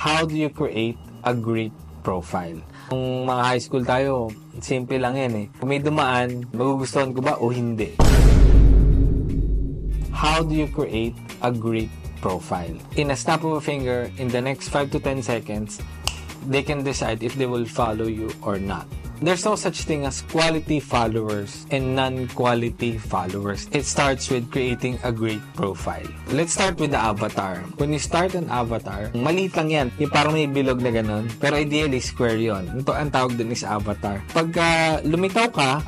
How do you create a great profile? Kung mga high school tayo, simple lang yan eh. Kung may dumaan, magugustuhan ko ba o hindi? How do you create a great profile? In a snap of a finger, in the next 5 to 10 seconds, they can decide if they will follow you or not. There's no such thing as quality followers and non-quality followers. It starts with creating a great profile. Let's start with the avatar. When you start an avatar, maliit lang yan. Yung parang may bilog na ganun. Pero ideally, square yon. Ito ang tawag dun is avatar. Pagka lumitaw ka,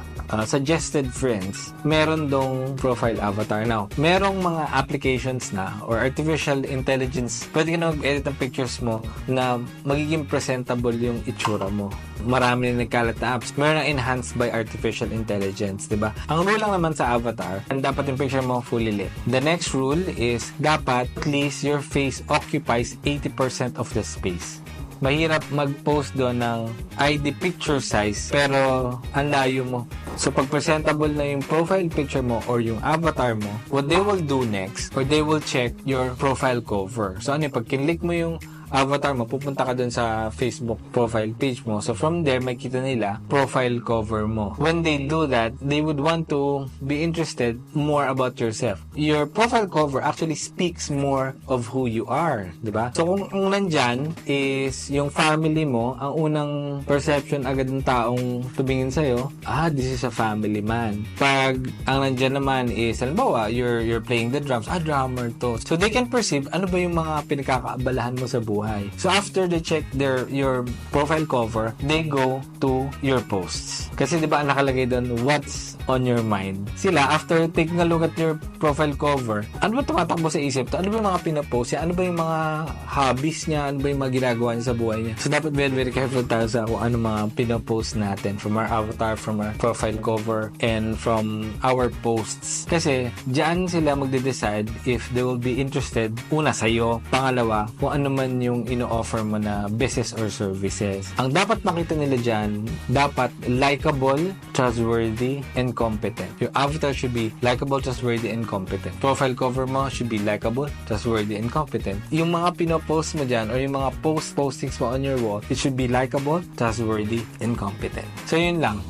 suggested friends, meron dong profile avatar. Now, merong mga applications na or artificial intelligence, pwede ka na mag-edit ng pictures mo na magiging presentable yung itsura mo. Marami na nagkalat na apps. Meron na enhanced by artificial intelligence, diba? Ang rule lang naman sa avatar, dapat yung picture mo fully lit. The next rule is, dapat at least your face occupies 80% of the space. Mahirap mag-post doon ng ID picture size pero ang layo mo. So pag presentable na yung profile picture mo or yung avatar mo, what they will do next or they will check your profile cover. So ano, pag kinlik mo yung avatar mo, pupunta ka dun sa Facebook profile page mo. So from there, makita nila profile cover mo. When they do that, they would want to be interested more about yourself. Your profile cover actually speaks more of who you are, di ba? So kung ang nandyan is yung family mo, ang unang perception agad ng taong tumingin sa'yo, this is a family man. Pag ang nandyan naman is, halimbawa, you're playing the drums, drummer to. So they can perceive ano ba yung mga pinagkakaabalahan mo sa buhay. So after they check your profile cover, they go to your posts. Kasi 'di ba nakalagay doon what's on your mind. Sila after taking a look at your profile cover, ano ba tumatakbo sa isip to? Ano ba yung mga pinapost niya? Ano ba yung mga hobbies niya? Ano ba yung mga ginagawa niya sa buhay niya? So dapat very careful tayo sa kung ano mga pinapost natin from our avatar, from our profile cover, and from our posts. Kasi diyan sila magde-decide if they will be interested una sa'yo, pangalawa kung ano man yung ino-offer mo na business or services. Ang dapat makita nila dyan, dapat likable, trustworthy, and competent. Your avatar should be likable, trustworthy, and competent. Profile cover mo should be likable, trustworthy, and competent. Yung mga pinopost mo dyan or yung mga postings mo on your wall, it should be likable, trustworthy, and competent. So yun lang.